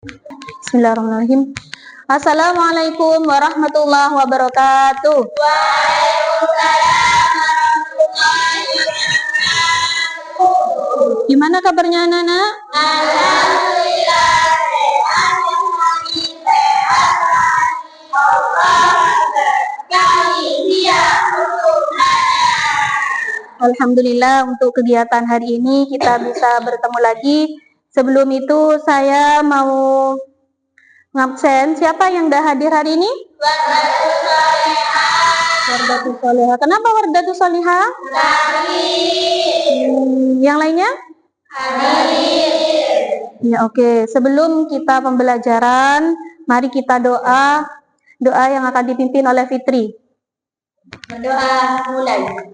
Bismillahirrahmanirrahim. Assalamualaikum warahmatullahi wabarakatuh. Waalaikumsalam warahmatullahi wabarakatuh. Gimana kabarnya anak-anak? Alhamdulillah sehat, semuanya sehat. Allah berkahi dia untuk Alhamdulillah untuk kegiatan hari ini kita bisa bertemu lagi. Sebelum itu saya mau ngabsen. Siapa yang dah hadir hari ini? Wardatus Solihah. Kenapa Wardatus Solihah? Yang lainnya? Ya, oke. Sebelum kita pembelajaran, mari kita doa. Doa yang akan dipimpin oleh Fitri. Berdoa mulai.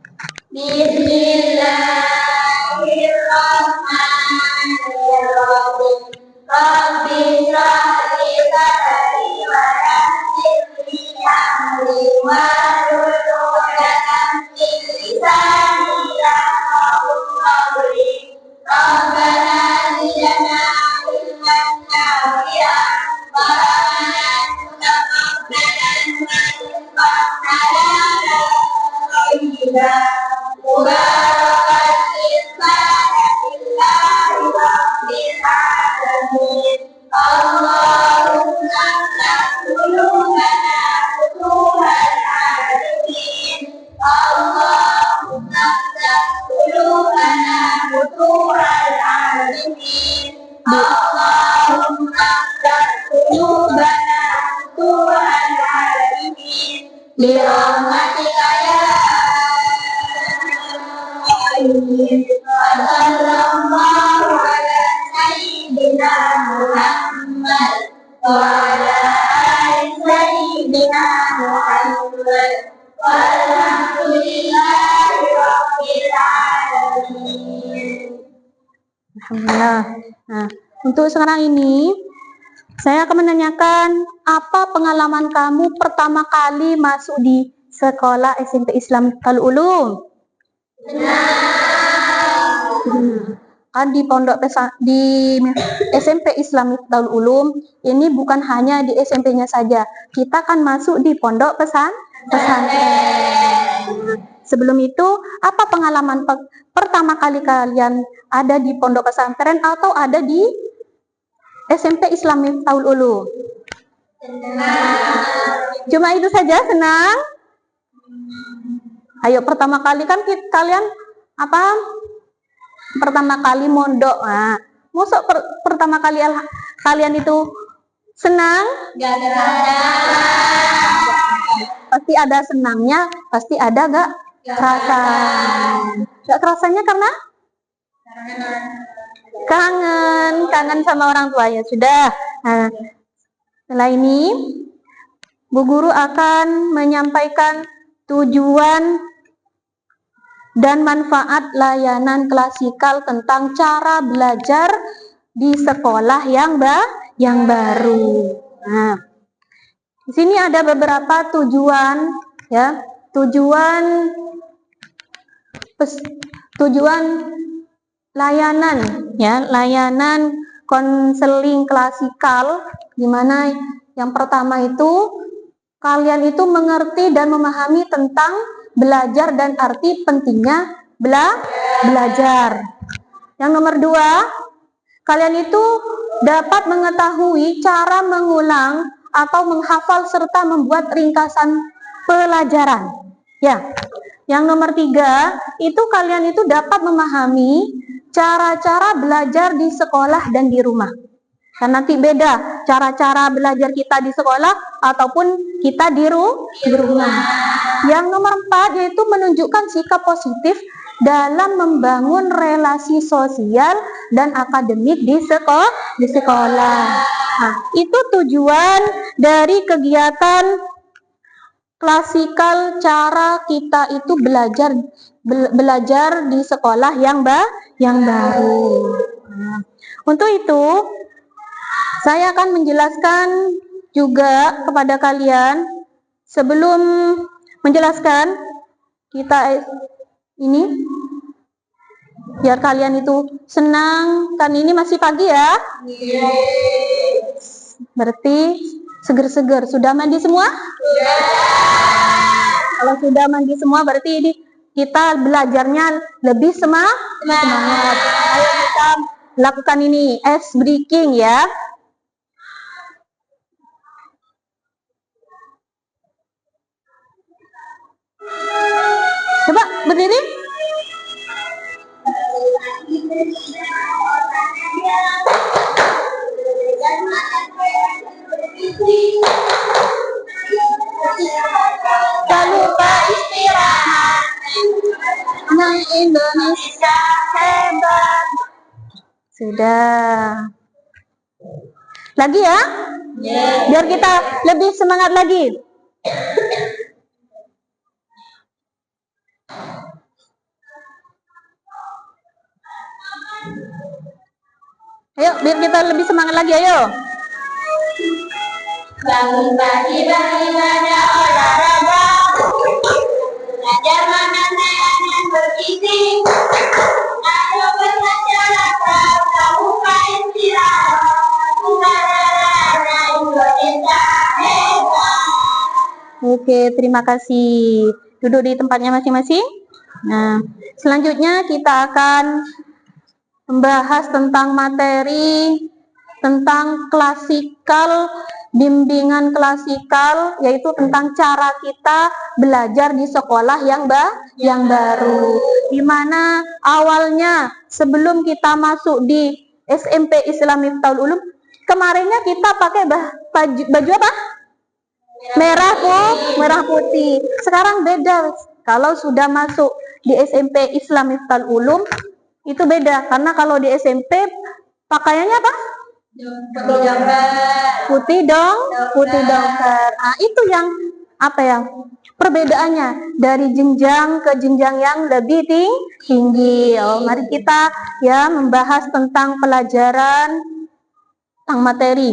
Bismillahirrahmanirrahim. Rabbi shrah li sadri wa yassir li amri wahlul 'uqdatam min lisani yafqahu qawli. Rabbana zidna ilman nafi'an wa amalan mutaqabbalan warzuqna halalan thayyiban. Mubarakan bismillahirrahmanirrahim. Rabbil alamin. Allahumma qulubana futuhal arifin. Allahumma qulubana futuhal arifin. Allahumma qulubana futuhal arifin. Birahmatika ya Sallallahu ala Sayyidina Muhammad wa ala ali Sayyidina Muhammad walhamdulillahi rabbil alamin. Alhamdulillah. Nah, untuk sekarang ini saya akan menanyakan apa pengalaman kamu pertama kali masuk di sekolah SMP Islam Darul Ulum? Kan di di SMP Islam Darul Ulum ini bukan hanya di SMP-nya saja. Kita kan masuk di pondok pesantren. Sebelum itu, apa pengalaman pertama kali kalian ada di pondok pesantren atau ada di SMP Islam Darul Ulum? Cuma itu saja, senang? Ayo, pertama kali kan kalian apa? Pertama kali mondok. Nah, masuk pertama kali kalian itu senang? Gak ada. Pasti ada senangnya, pasti ada gak kerasa. Gak kerasanya karena? Kangen sama orang tuanya. Sudah. Nah, setelah ini Bu Guru akan menyampaikan tujuan dan manfaat layanan klasikal tentang cara belajar di sekolah yang baru. Nah, di sini ada beberapa tujuan, ya. Tujuan layanan, ya, layanan konseling klasikal, di mana yang pertama itu kalian itu mengerti dan memahami tentang belajar dan arti pentingnya belajar. Yang nomor 2, kalian itu dapat mengetahui cara mengulang atau menghafal serta membuat ringkasan pelajaran. Ya. Yang nomor 3, itu kalian itu dapat memahami cara-cara belajar di sekolah dan di rumah. Kan nanti beda cara-cara belajar kita di sekolah ataupun kita di rumah. Yang nomor 4 yaitu menunjukkan sikap positif dalam membangun relasi sosial dan akademik di sekolah. Nah, itu tujuan dari kegiatan klasikal cara kita itu belajar di sekolah yang baru. Nah, untuk itu saya akan menjelaskan juga kepada kalian. Sebelum menjelaskan, kita ini biar kalian itu senang. Kan ini masih pagi ya. Berarti seger-seger. Sudah mandi semua? Kalau sudah mandi semua berarti ini kita belajarnya lebih semangat. Ayo kita lakukan ini, ice breaking ya. Coba berdiri. Tak lupa istirahat. Anak Indonesia hebat. Sudah. Lagi ya? Biar kita lebih semangat lagi. Ayo, biar kita lebih semangat lagi, ayo. Bangun pagi beribadah olahraga, belajar makanan yang bergizi. Ayo bermasyarakat, kamu istirahat. Anak Indonesia hebat. Oke, terima kasih. Duduk di tempatnya masing-masing. Nah, selanjutnya kita akan membahas tentang materi tentang klasikal, bimbingan klasikal, yaitu tentang cara kita belajar di sekolah yang baru. Di mana awalnya sebelum kita masuk di SMP Islam Miftahul Ulum, kemarinnya kita pakai baju apa? Merah putih. Sekarang beda. Kalau sudah masuk di SMP Islam Miftahul Ulum itu beda, karena kalau di SMP pakaiannya apa? Putih dongker. Nah, itu yang apa ya? Perbedaannya dari jenjang ke jenjang yang lebih tinggi. Mari kita ya membahas tentang pelajaran tentang materi.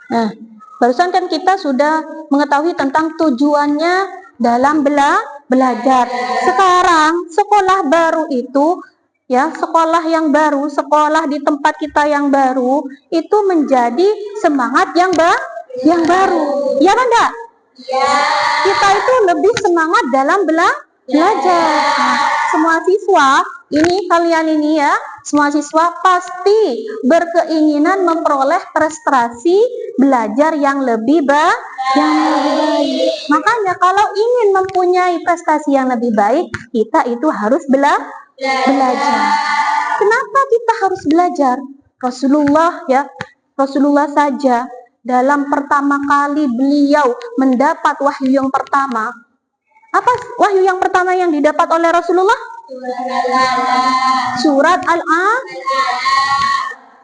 Nah, barusan kan kita sudah mengetahui tentang tujuannya dalam belajar. Sekarang sekolah baru itu, ya sekolah yang baru, sekolah di tempat kita yang baru, itu menjadi semangat yang baru. Ya kan enggak? Ya. Kita itu lebih semangat dalam belajar. Nah, semua siswa ini, kalian ini ya, semua siswa pasti berkeinginan memperoleh prestasi belajar yang lebih baik. Makanya kalau ingin mempunyai prestasi yang lebih baik, kita itu harus belajar. Kenapa kita harus belajar? Rasulullah saja dalam pertama kali beliau mendapat wahyu yang pertama. Apa wahyu yang pertama yang didapat oleh Rasulullah? Surat Al-Alaq.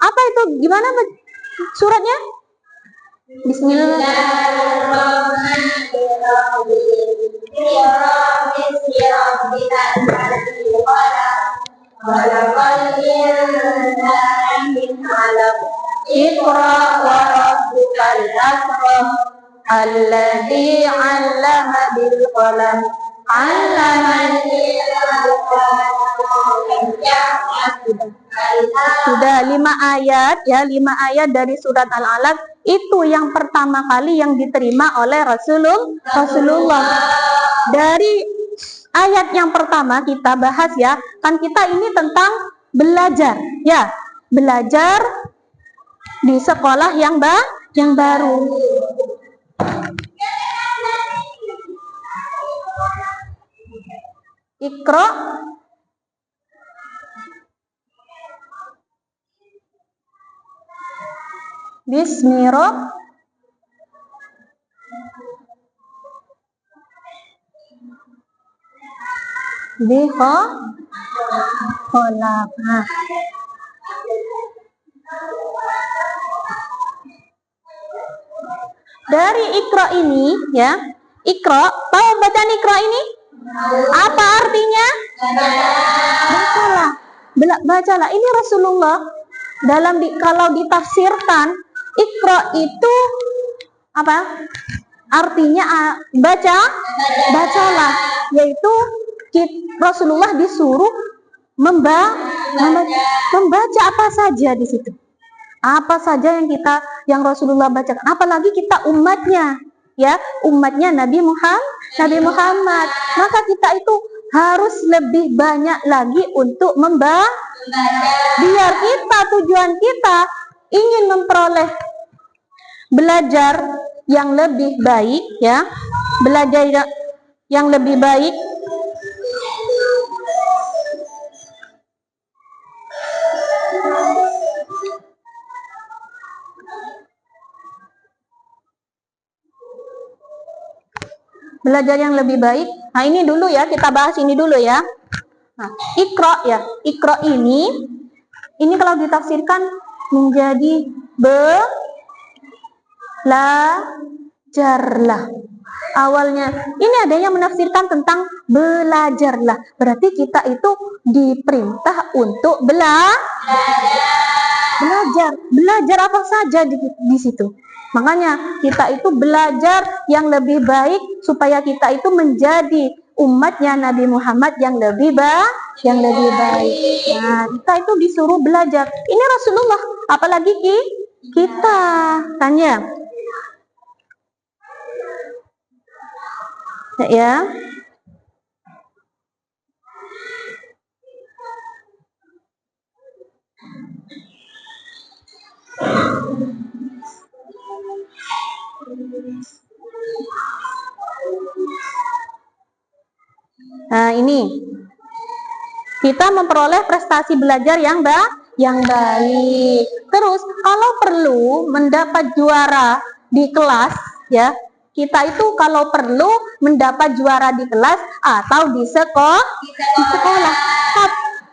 Apa itu? Gimana suratnya? Iqra wa rabbukal akram alladzi 'allama bil qalam 'allamal Sudah 5 ayat ya, 5 ayat dari surat Al-Alaq itu yang pertama kali yang diterima oleh Rasulullah. Dari ayat yang pertama kita bahas ya, kan kita ini tentang belajar ya, belajar di sekolah yang baru. Iqra Bismi Kholaq. Nah, dari Iqra ini ya, Iqra, tahu bacaan Iqra ini? Apa artinya? Bacalah. bacalah. Ini Rasulullah kalau ditafsirkan Iqra itu apa? Artinya bacalah, yaitu Rasulullah disuruh membaca apa saja di situ. Apa saja yang Rasulullah bacakan, apalagi kita umatnya, ya, umatnya Nabi Muhammad. Maka kita itu harus lebih banyak lagi untuk membaca, biar tujuan kita ingin memperoleh belajar yang lebih baik, ya, belajar yang lebih baik. Belajar yang lebih baik. Nah, ini dulu ya, kita bahas ini dulu ya. Nah, Iqra ya. Iqra ini kalau ditafsirkan menjadi belajarlah. Awalnya ini ada yang menafsirkan tentang belajarlah. Berarti kita itu diperintah untuk belajar apa saja di situ. Makanya kita itu belajar yang lebih baik supaya kita itu menjadi umatnya Nabi Muhammad yang lebih baik. Nah, kita itu disuruh belajar. Ini Rasulullah, apalagi kita, tanya. Ya. Nah, ini kita memperoleh prestasi belajar yang baik. Terus kalau perlu mendapat juara di kelas, ya, kita itu kalau perlu mendapat juara di kelas atau di sekolah.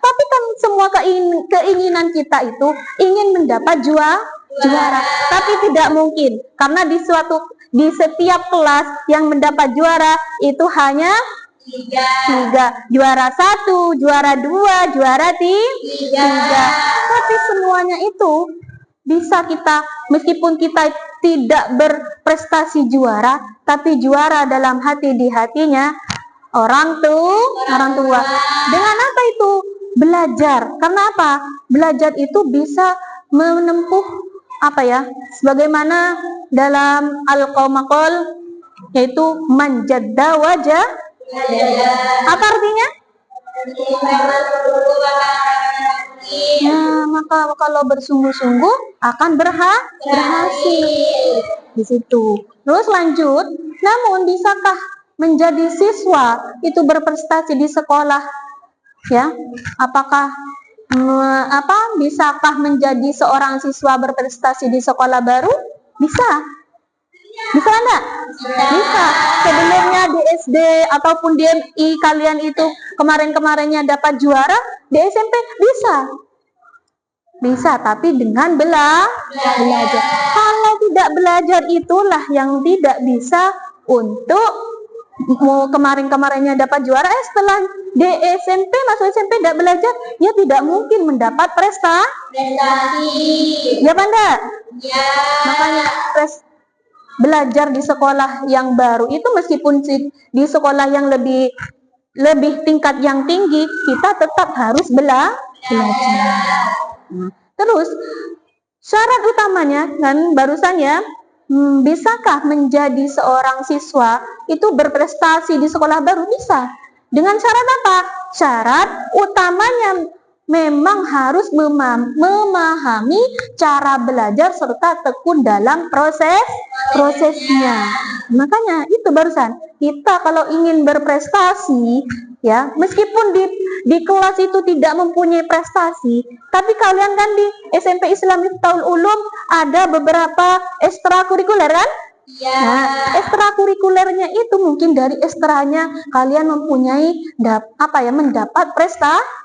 Tapi kan semua keinginan kita itu ingin mendapat juara, tapi tidak mungkin karena di setiap kelas yang mendapat juara itu hanya tiga. Juara 1, juara 2, juara 3. Tapi semuanya itu bisa kita, meskipun kita tidak berprestasi juara, tapi juara dalam di hatinya orang tua. Dengan apa itu? Belajar. Karena apa? Belajar itu bisa menempuh sebagaimana dalam Al-Qamaqal, yaitu manjadda wajah. Apa artinya? Nah, maka kalau bersungguh-sungguh akan berhasil di situ. Terus lanjut, namun bisakah menjadi siswa itu berprestasi di sekolah? Ya, apakah bisakah menjadi seorang siswa berprestasi di sekolah baru? Bisa enggak? Bisa. Sebelumnya di SD ataupun di MI kalian itu kemarinnya dapat juara, di SMP bisa, tapi dengan belajar. Kalau tidak belajar itulah yang tidak bisa untuk kemarinnya dapat juara, setelah di SMP, masuk SMP tidak belajar, ya tidak mungkin mendapat prestasi. Ya, Banda? Ya. Makanya belajar di sekolah yang baru itu, meskipun di sekolah yang lebih tingkat yang tinggi, kita tetap harus belajar. Terus syarat utamanya kan barusan ya, bisakah menjadi seorang siswa itu berprestasi di sekolah baru? Bisa. Dengan syarat apa? Syarat utamanya memang harus memahami cara belajar serta tekun dalam prosesnya. Makanya itu barusan, kita kalau ingin berprestasi, ya, meskipun di kelas itu tidak mempunyai prestasi, tapi kalian kan di SMP Islam Miftahul Ulum ada beberapa ekstrakurikuler kan? Ya. Nah, ekstrakurikulernya itu mungkin dari ekstranya kalian mempunyai mendapat prestasi.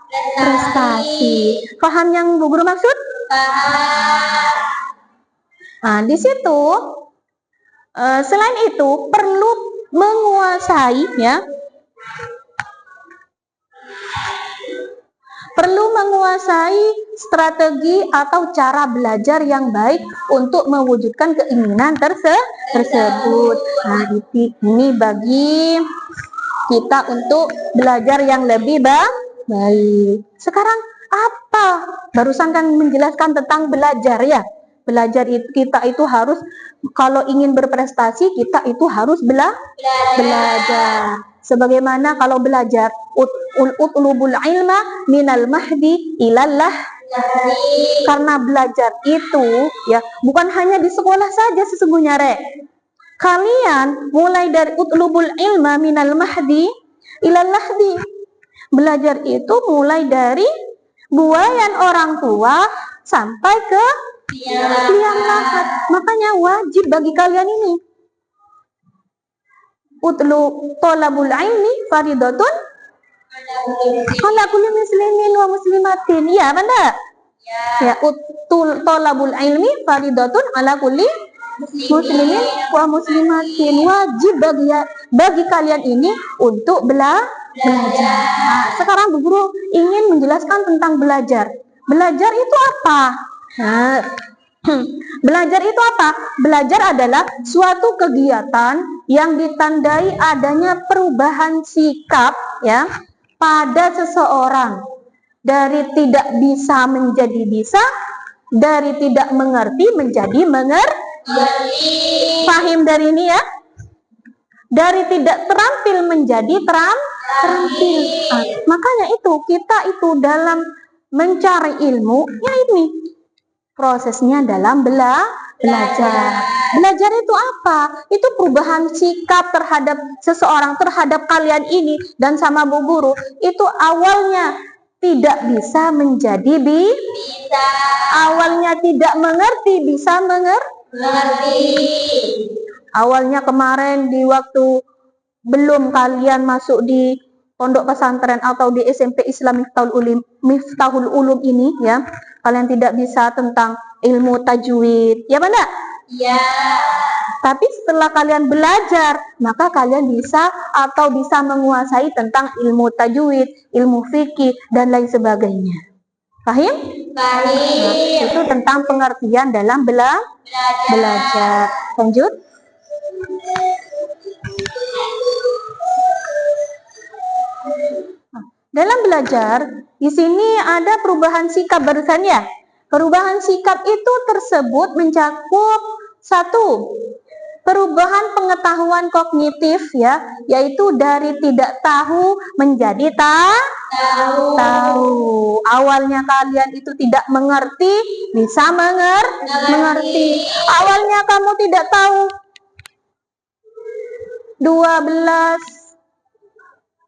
Paham yang Bu Guru maksud? Paham. Nah, di situ selain itu perlu menguasai, ya, perlu menguasai strategi atau cara belajar yang baik untuk mewujudkan keinginan tersebut. Nah, ini bagi kita untuk belajar yang lebih baik. Sekarang apa? Barusan kan menjelaskan tentang belajar ya. Belajar itu kita itu harus, kalau ingin berprestasi kita itu harus belajar. Sebagaimana kalau belajar utlubul ilma minal mahdi ilallah. Karena belajar itu ya bukan hanya di sekolah saja sesungguhnya, Rek. Kalian mulai dari utlubul ilma minal mahdi ilal lahdi. Belajar itu mulai dari buayan orang tua sampai ke liang lahat. Makanya wajib bagi kalian ini. Tolabul ilmi faridatun ala kulli muslimin wa muslimatin. Ya, benar? Ya, tolabul ilmi faridatun ala kulli muslimin wa muslimatin. Wajib bagi kalian ini untuk belajar. Nah, sekarang Bu Guru ingin menjelaskan tentang belajar. Belajar itu apa? Nah, belajar itu apa? Belajar adalah suatu kegiatan yang ditandai adanya perubahan sikap ya pada seseorang dari tidak bisa menjadi bisa, dari tidak mengerti menjadi mengerti. Paham dari ini ya? Dari tidak terampil menjadi terampil. Nah, makanya itu kita itu dalam mencari ilmu ya ini prosesnya dalam belajar. Belajar itu apa? Itu perubahan sikap terhadap seseorang, terhadap kalian ini dan sama Bu Guru. Itu awalnya tidak bisa menjadi bisa. Awalnya tidak mengerti bisa mengerti. Awalnya kemarin di waktu belum kalian masuk di pondok pesantren atau di SMP Islam Miftahul Ulum ini ya, kalian tidak bisa tentang ilmu tajwid, ya benar? Iya. Tapi setelah kalian belajar, maka kalian bisa atau bisa menguasai tentang ilmu tajwid, ilmu fikih dan lain sebagainya. Paham? Paham. Nah, itu tentang pengertian dalam belajar. Lanjut. Dalam belajar, di sini ada perubahan sikap barusan ya. Perubahan sikap itu tersebut mencakup satu, perubahan pengetahuan kognitif ya, yaitu dari tidak tahu menjadi tahu. Awalnya kalian itu tidak mengerti, bisa mengerti. Awalnya kamu tidak tahu 12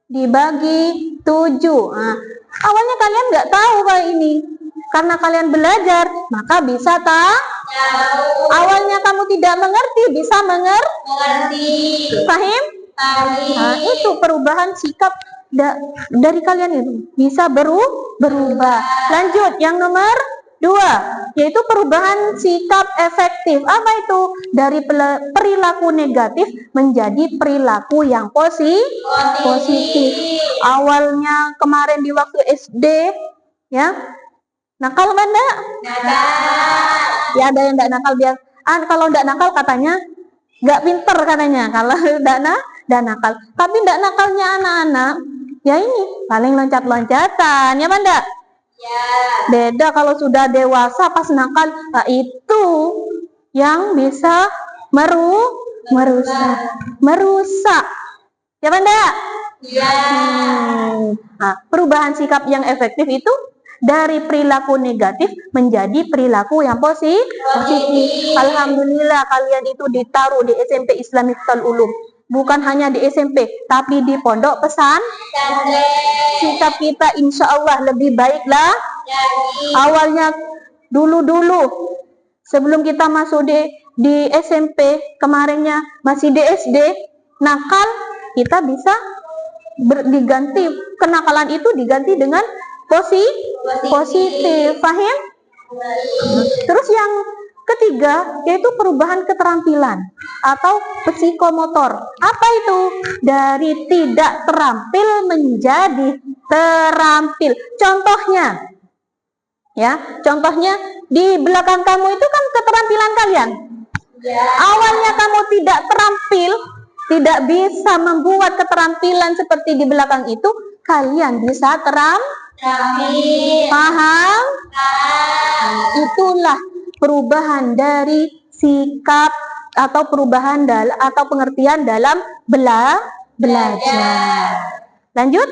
dibagi 7. Nah, awalnya kalian nggak tahu kayak ini. Karena kalian belajar, maka bisa tahu. Awalnya kamu tidak mengerti, bisa mengerti. Paham? Nah, itu perubahan sikap dari kalian itu bisa berubah. Lanjut, yang nomor 2, yaitu perubahan sikap efektif. Apa itu? Dari perilaku negatif menjadi perilaku yang positif. Awalnya kemarin di waktu SD, ya, nakal mana? Ya, ada yang tidak nakal dia. Kalau tidak nakal katanya nggak pinter katanya. Kalau tidak nakal. Tapi tidak nakalnya anak-anak, ya ini paling loncat-loncatan, ya Banda? Ya. Beda kalau sudah dewasa pas nakal, nah itu yang bisa merusak. Ya Banda? Ya. Nah, perubahan sikap yang efektif itu dari perilaku negatif menjadi perilaku yang positif. Alhamdulillah kalian itu ditaruh di SMP Islam Miftahul Ulum. Bukan hanya di SMP, tapi di pondok pesantren. Sikap kita insya Allah lebih baiklah. Awalnya dulu sebelum kita masuk di SMP, kemarinnya masih di SD, nakal, kita bisa diganti, kenakalan itu diganti dengan positif. Paham? Terus yang ketiga, yaitu perubahan keterampilan atau psikomotor. Apa itu? Dari tidak terampil menjadi terampil. Contohnya, ya, contohnya di belakang kamu itu kan keterampilan kalian. Ya. Awalnya kamu tidak terampil, tidak bisa membuat keterampilan seperti di belakang itu, kalian bisa Terampil. paham? Itulah perubahan dari sikap atau perubahan atau pengertian dalam belajar. Lanjut.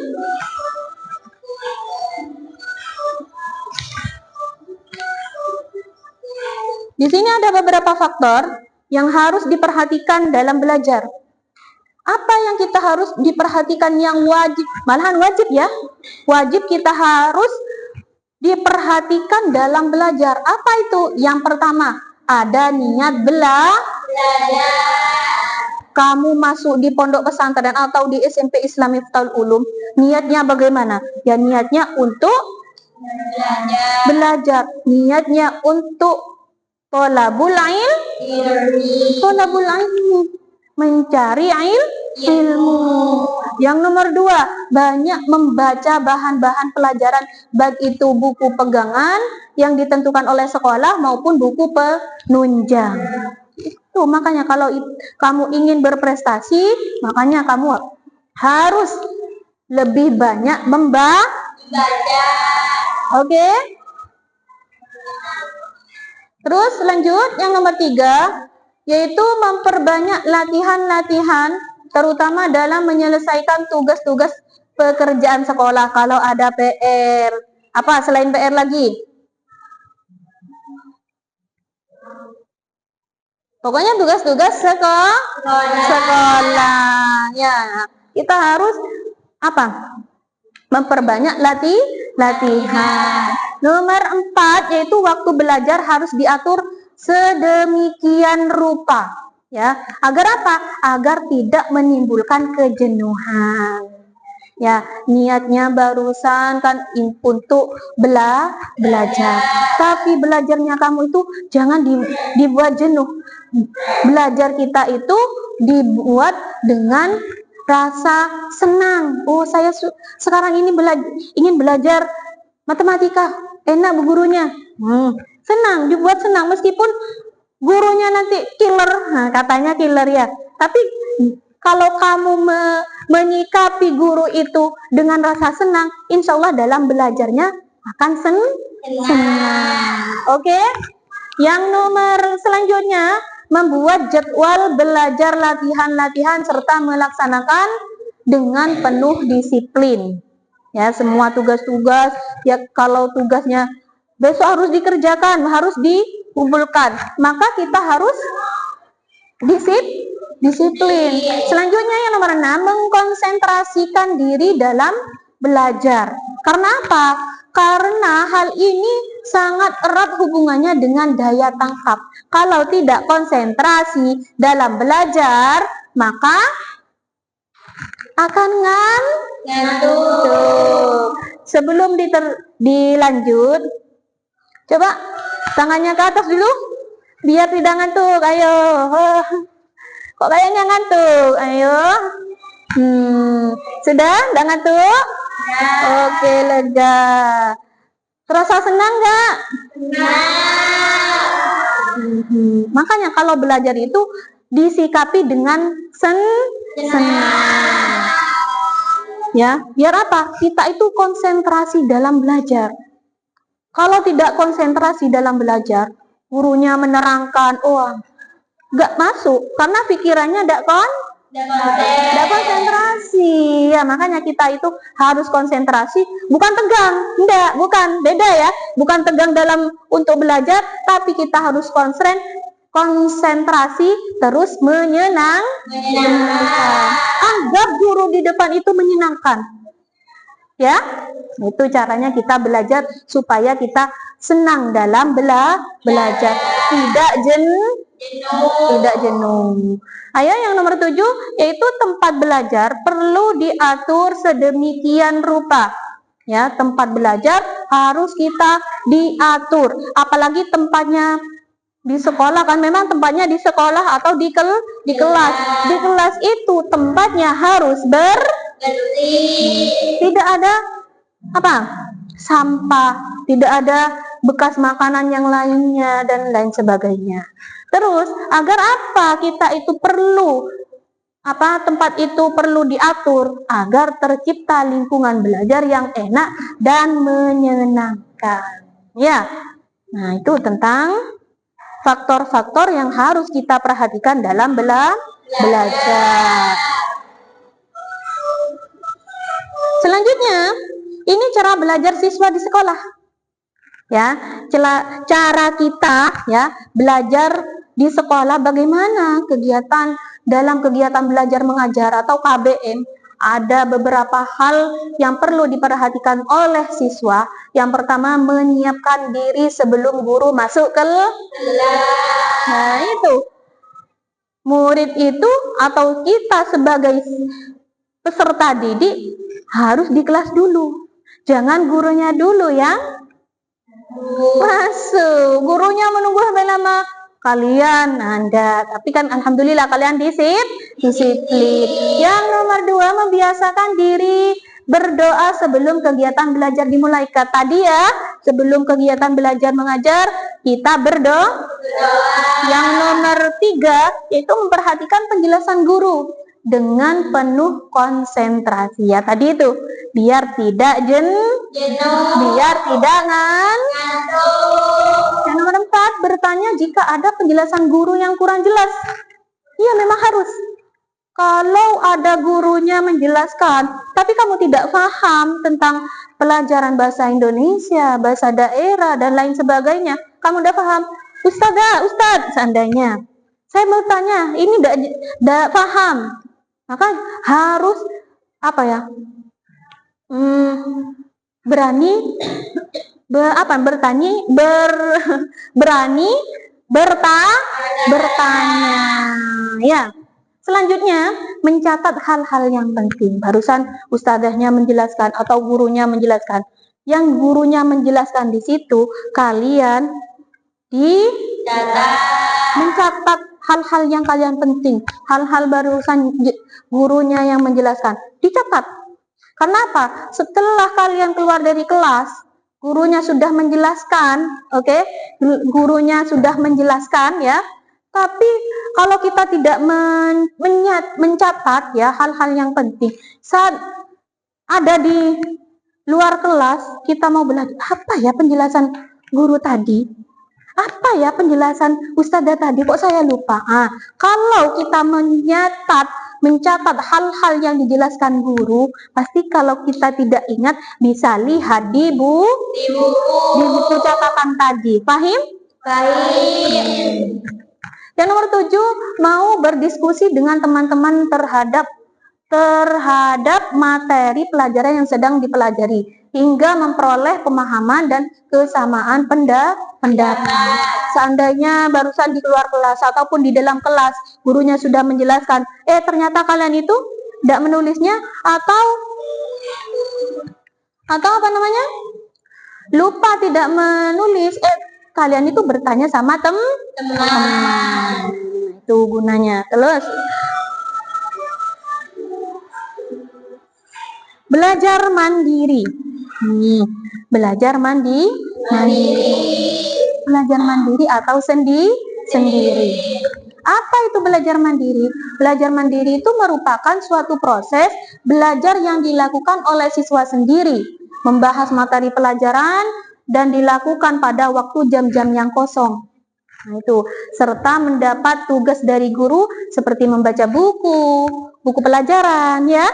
Di sini ada beberapa faktor yang harus diperhatikan dalam belajar. Apa yang kita harus diperhatikan yang wajib, malahan wajib ya. Wajib kita harus diperhatikan dalam belajar. Apa itu? Yang pertama, ada niat belajar. Kamu masuk di pondok pesantren atau di SMP Islam Miftaul Ulum, niatnya bagaimana? Ya niatnya untuk belajar. Niatnya untuk tolabul ilmi, mencari ilmu. Yang nomor 2, banyak membaca bahan-bahan pelajaran, baik itu buku pegangan yang ditentukan oleh sekolah maupun buku penunjang. Itu makanya kalau kamu ingin berprestasi, makanya kamu harus lebih banyak membaca. Oke? Terus lanjut yang nomor 3, yaitu memperbanyak latihan-latihan, terutama dalam menyelesaikan tugas-tugas pekerjaan sekolah. Kalau ada PR, apa selain PR lagi? Pokoknya tugas-tugas sekolah. Ya, kita harus apa? Memperbanyak latihan. Nomor 4, yaitu waktu belajar harus diatur sedemikian rupa, ya, agar apa? Agar tidak menimbulkan kejenuhan. Ya, niatnya barusan kan untuk belajar, tapi belajarnya kamu itu jangan dibuat jenuh. Belajar kita itu dibuat dengan rasa senang. Oh, saya sekarang ini ingin belajar matematika, enak bu gurunya. Senang, dibuat senang meskipun gurunya nanti killer. Nah, katanya killer ya. Tapi kalau kamu menyikapi guru itu dengan rasa senang, insya Allah dalam belajarnya akan senang. Oke? Yang nomor selanjutnya, membuat jadwal belajar latihan-latihan serta melaksanakan dengan penuh disiplin. Ya, semua tugas-tugas, ya kalau tugasnya besok harus dikerjakan, harus dikumpulkan, maka kita harus disiplin. Selanjutnya yang nomor 6, mengkonsentrasikan diri dalam belajar. Karena apa? Karena hal ini sangat erat hubungannya dengan daya tangkap. Kalau tidak konsentrasi dalam belajar, maka akan ngantuk. Sebelum dilanjut, coba tangannya ke atas dulu, biar tidak ngantuk. Ayo, kok kayaknya ngantuk? Ayo, sudah? Tidak ngantuk? Ya. Oke, lega. Terasa senang nggak? Senang. Makanya kalau belajar itu disikapi dengan senang. Ya, biar apa? Kita itu konsentrasi dalam belajar. Kalau tidak konsentrasi dalam belajar, gurunya menerangkan, nggak masuk, karena pikirannya tidak konsentrasi. Ya, makanya kita itu harus konsentrasi, bukan tegang, bukan, beda ya, bukan tegang dalam untuk belajar, tapi kita harus konsentrasi terus menyenangkan. Anggap guru di depan itu menyenangkan. Ya, itu caranya kita belajar supaya kita senang dalam belajar, tidak jenuh. Ayo yang nomor 7, yaitu tempat belajar perlu diatur sedemikian rupa. Ya, tempat belajar harus kita diatur, apalagi tempatnya di sekolah, kan memang tempatnya di sekolah atau di kelas. Di kelas itu tempatnya harus bersih. Tidak ada apa? Sampah, tidak ada bekas makanan yang lainnya dan lain sebagainya. Terus agar apa kita itu perlu tempat itu perlu diatur agar tercipta lingkungan belajar yang enak dan menyenangkan. Ya. Nah, itu tentang faktor-faktor yang harus kita perhatikan dalam belajar. Selanjutnya, ini cara belajar siswa di sekolah. Ya, cara kita ya belajar di sekolah, bagaimana dalam kegiatan belajar mengajar atau KBM. Ada beberapa hal yang perlu diperhatikan oleh siswa. Yang pertama, menyiapkan diri sebelum guru masuk ke kelas. Nah, itu murid itu atau kita sebagai peserta didik harus di kelas dulu. Jangan gurunya dulu yang masuk. Gurunya menunggu sampai lama. Kalian Anda, tapi kan alhamdulillah kalian disiplin. Yang nomor 2, membiasakan diri berdoa sebelum kegiatan belajar dimulai. Tadi ya, sebelum kegiatan belajar mengajar kita berdoa. Yang nomor 3 yaitu memperhatikan penjelasan guru dengan penuh konsentrasi. Ya tadi itu, biar tidak jenuh, biar tidak ngantuk. Yang nomor 4, bertanya jika ada penjelasan guru yang kurang jelas. Iya, memang harus. Kalau ada gurunya menjelaskan, tapi kamu tidak paham tentang pelajaran bahasa Indonesia, bahasa daerah, dan lain sebagainya, kamu udah paham, Ustadz, seandainya saya mau tanya, ini tidak paham, maka harus berani bertanya. Ya. Selanjutnya, mencatat hal-hal yang penting. Barusan ustadzahnya menjelaskan atau gurunya menjelaskan. Yang gurunya menjelaskan di situ, kalian mencatat hal-hal yang kalian penting. Hal-hal barusan gurunya yang menjelaskan. Dicatat. Kenapa? Setelah kalian keluar dari kelas, gurunya sudah menjelaskan, gurunya sudah menjelaskan ya. Tapi kalau kita tidak mencatat ya hal-hal yang penting, saat ada di luar kelas kita mau belajar, apa ya penjelasan guru tadi? Apa ya penjelasan ustadzah tadi? Kok saya lupa? Kalau kita mencatat hal-hal yang dijelaskan guru, pasti kalau kita tidak ingat bisa lihat di buku catatan tadi. Paham? Yang nomor 7, mau berdiskusi dengan teman-teman terhadap materi pelajaran yang sedang dipelajari hingga memperoleh pemahaman dan kesamaan pendapat. Seandainya barusan di luar kelas ataupun di dalam kelas gurunya sudah menjelaskan, ternyata kalian itu tidak menulisnya atau lupa tidak menulis, kalian itu bertanya sama teman. Itu gunanya. Terus belajar mandiri. Belajar mandiri. Belajar mandiri atau sendiri. Apa itu belajar mandiri? Belajar mandiri itu merupakan suatu proses belajar yang dilakukan oleh siswa sendiri, membahas materi pelajaran dan dilakukan pada waktu jam-jam yang kosong. Nah, itu serta mendapat tugas dari guru seperti membaca buku pelajaran ya.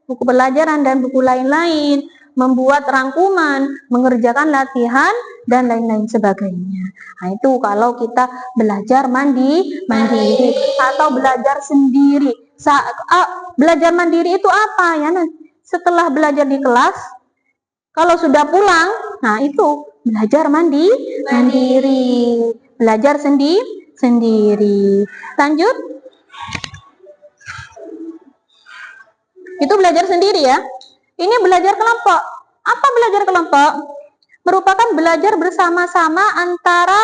Buku pelajaran dan buku lain-lain, membuat rangkuman, mengerjakan latihan, dan lain-lain sebagainya. Nah, itu kalau kita belajar mandiri atau belajar sendiri. Belajar mandiri itu apa ya? Nah, setelah belajar di kelas, kalau sudah pulang, nah itu belajar mandiri. Belajar sendiri. Lanjut. Itu belajar sendiri ya. Ini belajar kelompok. Apa belajar kelompok? Merupakan belajar bersama-sama antara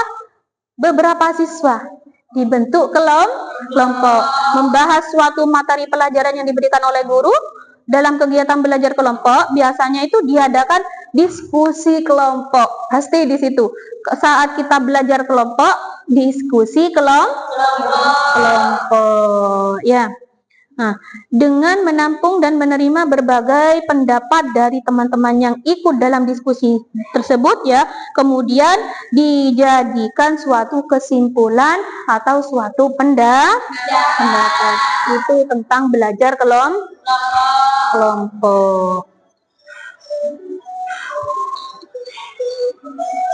beberapa siswa. Dibentuk kelompok. Membahas suatu materi pelajaran yang diberikan oleh guru. Dalam kegiatan belajar kelompok, biasanya itu diadakan diskusi kelompok. Pasti di situ. Saat kita belajar kelompok, diskusi kelompok. Ya. Nah, dengan menampung dan menerima berbagai pendapat dari teman-teman yang ikut dalam diskusi tersebut ya, kemudian dijadikan suatu kesimpulan atau suatu pendapat. Itu tentang belajar kelompok.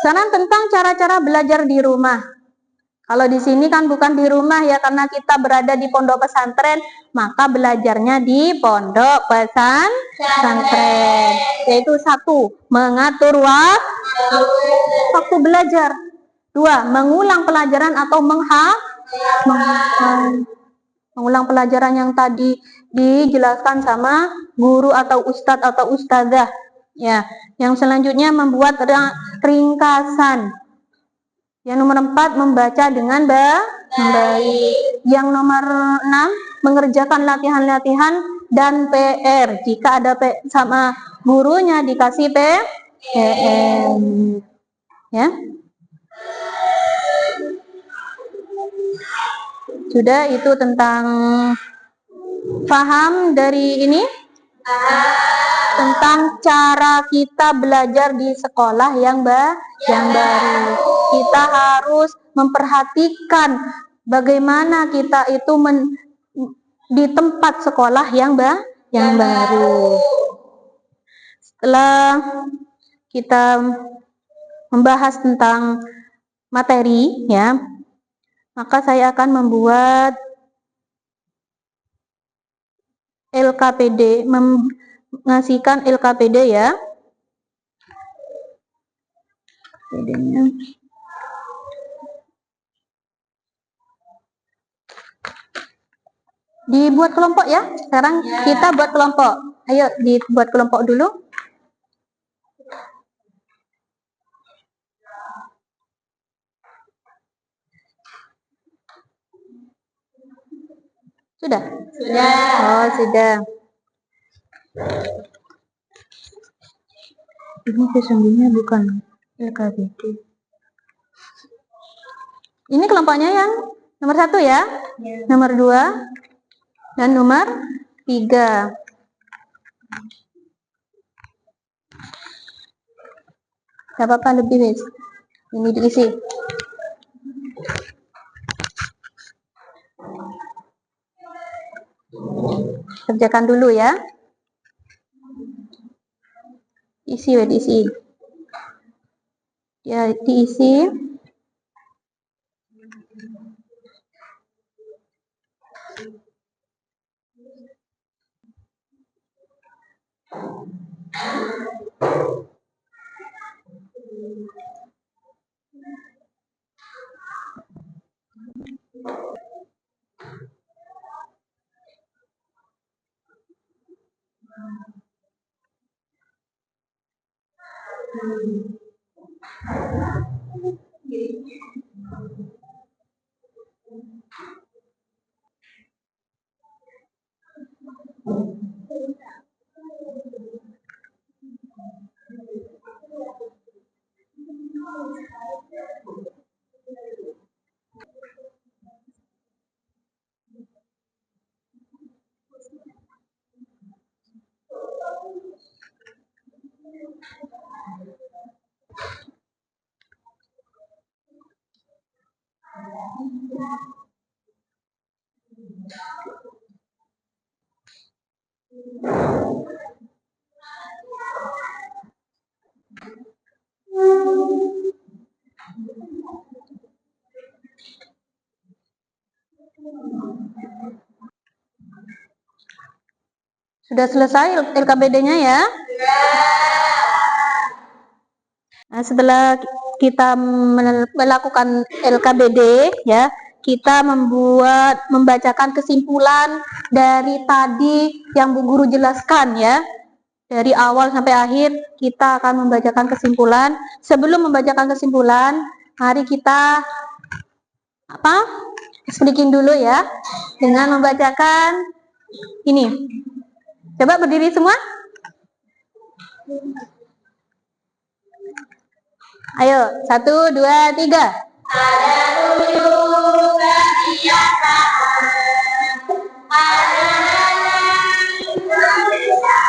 Sekarang tentang cara-cara belajar di rumah. Kalau di sini kan bukan di rumah ya, karena kita berada di pondok pesantren, maka belajarnya di pondok pesantren. Yaitu 1, mengatur waktu belajar. 2, mengulang pelajaran atau mengulang pelajaran yang tadi dijelaskan sama guru atau ustadz atau ustazah. Ya, yang selanjutnya membuat ringkasan. Yang nomor 4, membaca dengan baik. Yang nomor 6, mengerjakan latihan-latihan dan PR. Jika ada sama gurunya dikasih PM. Ya. Sudah, itu tentang paham dari ini? Tentang cara kita belajar di sekolah yang baru. Kita harus memperhatikan bagaimana kita itu di tempat sekolah yang baru. Setelah kita membahas tentang materi ya, maka saya akan membuat LKPD, mengasihkan LKPD ya. LKPD-nya. Dibuat kelompok ya. Sekarang kita buat kelompok. Ayo dibuat kelompok dulu. Sudah? Oh, sudah. Ini sesungguhnya bukan LKPD. Ini kelompoknya yang nomor 1 ya? Nomor 2 dan nomor 3. Gak apa-apa, lebih wes. Ini diisi. Kerjakan dulu ya. Diisi. Ya, diisi. Sudah selesai LKPD-nya ya? Nah, setelah kita melakukan LKPD ya, kita membacakan kesimpulan dari tadi yang Bu Guru jelaskan ya. Dari awal sampai akhir kita akan membacakan kesimpulan. Sebelum membacakan kesimpulan, mari kita speaking dulu ya, dengan membacakan ini. Coba berdiri semua. Ayo, 1, 2, 3. Ada 7 kebiasaan. Anak-anak Indonesia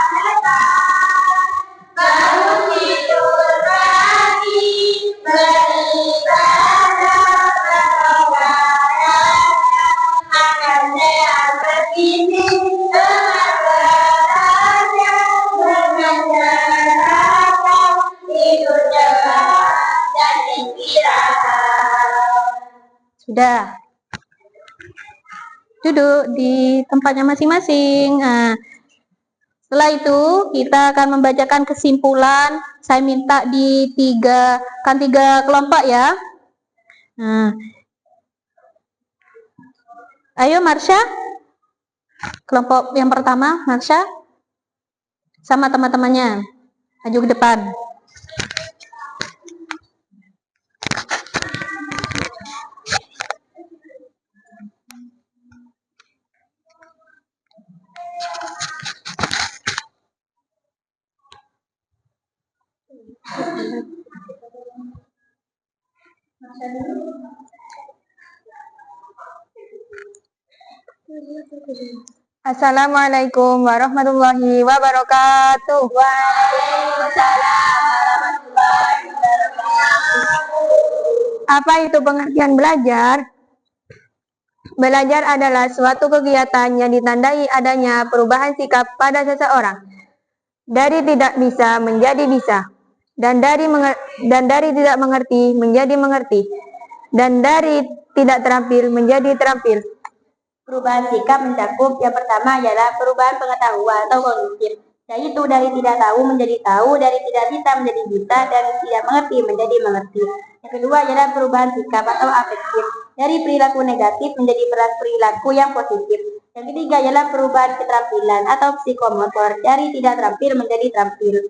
bangun tidur pagi, beribadah kepada akan sehat bergizi dengan berbahagia, menyelenggarakan tidur cepat dan istirahat. Sudah. Duduk di tempatnya masing-masing. Nah, setelah itu kita akan membacakan kesimpulan. Saya minta di tiga kelompok ya. Nah, ayo Marsha, kelompok yang pertama Marsha sama teman-temannya maju ke depan. Assalamualaikum warahmatullahi wabarakatuh. Waalaikumsalam warahmatullahi wabarakatuh. Apa itu pengertian belajar? Belajar adalah suatu kegiatan yang ditandai adanya perubahan sikap pada seseorang. Dari tidak bisa menjadi bisa, dan dari tidak mengerti menjadi mengerti, dan dari tidak terampil menjadi terampil. Perubahan sikap mencakup yang pertama adalah perubahan pengetahuan atau kognitif, yaitu dari tidak tahu menjadi tahu, dari tidak bisa menjadi bisa, dan tidak mengerti menjadi mengerti. Yang kedua adalah perubahan sikap atau afektif, dari perilaku negatif menjadi perilaku yang positif. Yang ketiga adalah perubahan keterampilan atau psikomotor, dari tidak terampil menjadi terampil.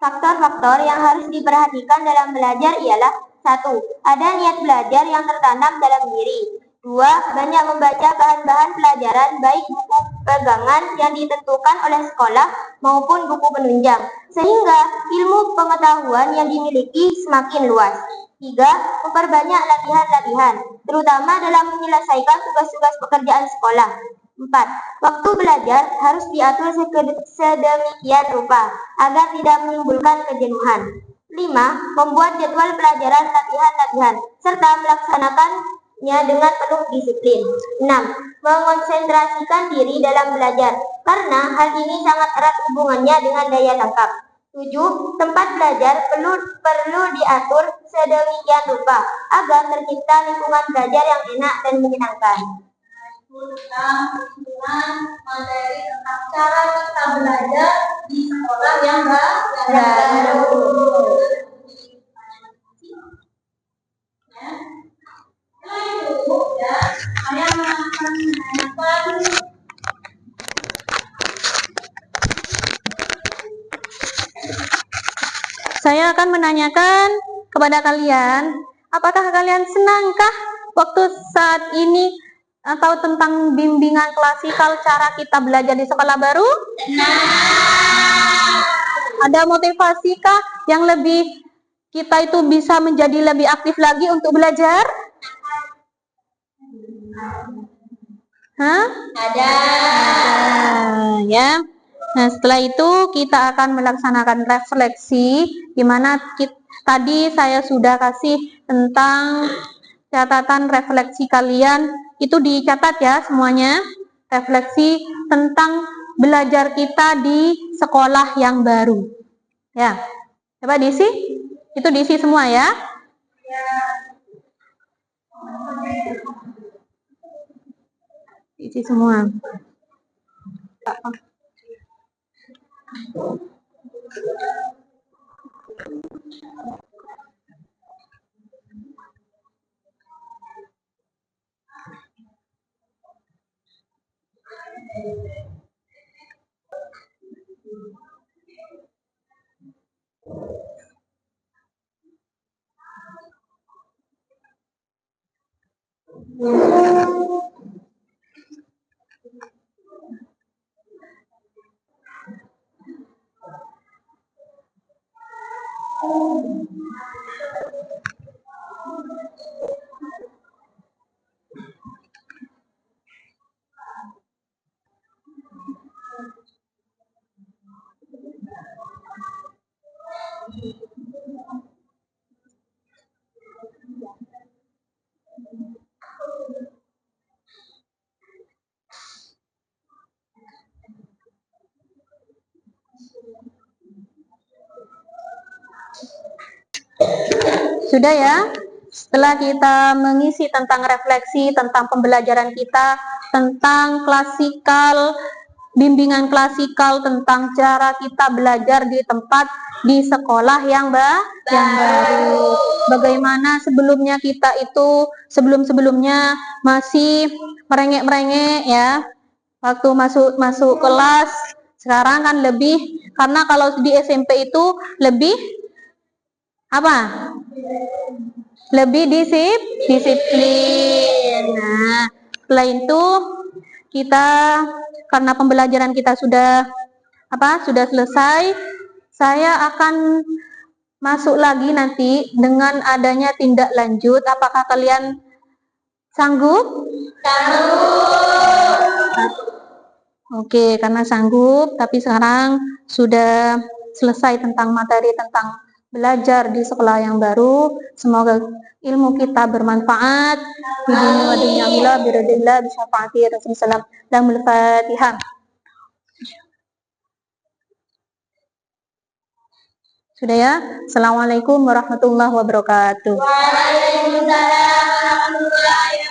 Faktor-faktor yang harus diperhatikan dalam belajar ialah 1. Ada niat belajar yang tertanam dalam diri. 2. Banyak membaca bahan-bahan pelajaran baik buku pegangan yang ditentukan oleh sekolah maupun buku penunjang, sehingga ilmu pengetahuan yang dimiliki semakin luas. 3. Memperbanyak latihan-latihan, terutama dalam menyelesaikan tugas-tugas pekerjaan sekolah. 4. Waktu belajar harus diatur sedemikian rupa agar tidak menimbulkan kejenuhan. 5. Membuat jadwal pelajaran latihan-latihan serta melaksanakannya dengan penuh disiplin. 6. Mengonsentrasikan diri dalam belajar karena hal ini sangat erat hubungannya dengan daya tangkap. 7. Tempat belajar perlu diatur sedemikian rupa agar tercipta lingkungan belajar yang enak dan menyenangkan. Tentang materi tentang cara kita belajar di sekolah yang baru. Setelah itu, saya akan menanyakan Saya akan menanyakan kepada kalian, apakah kalian senangkah waktu saat ini atau tentang bimbingan klasikal cara kita belajar di sekolah baru? Ada motivasikah yang lebih kita itu bisa menjadi lebih aktif lagi untuk belajar? Hah? Ada. Ya. Nah, setelah itu kita akan melaksanakan refleksi, di mana tadi saya sudah kasih tentang catatan refleksi kalian, itu dicatat ya semuanya, refleksi tentang belajar kita di sekolah yang baru. Ya, coba diisi, itu diisi semua ya. Diisi semua. Sudah ya? Setelah kita mengisi tentang refleksi, tentang pembelajaran kita, tentang klasikal, bimbingan klasikal, tentang cara kita belajar di tempat di sekolah yang baru. Bagaimana sebelumnya kita itu, sebelumnya masih merengek-merengek ya, waktu masuk kelas. Sekarang kan lebih, karena kalau di SMP itu lebih apa? Lebih disiplin. Nah, setelah itu kita, karena pembelajaran kita sudah selesai, saya akan masuk lagi nanti dengan adanya tindak lanjut. Apakah kalian sanggup? Oke, karena sanggup, tapi sekarang sudah selesai tentang materi tentang belajar di sekolah yang baru. Semoga ilmu kita bermanfaat. Di dunia wa dunia Allah, biridillah, bisyafaati Rasulullah dan Al-Fatihah. Sudah ya? Assalamualaikum warahmatullahi wabarakatuh. Waalaikumsalam warahmatullahi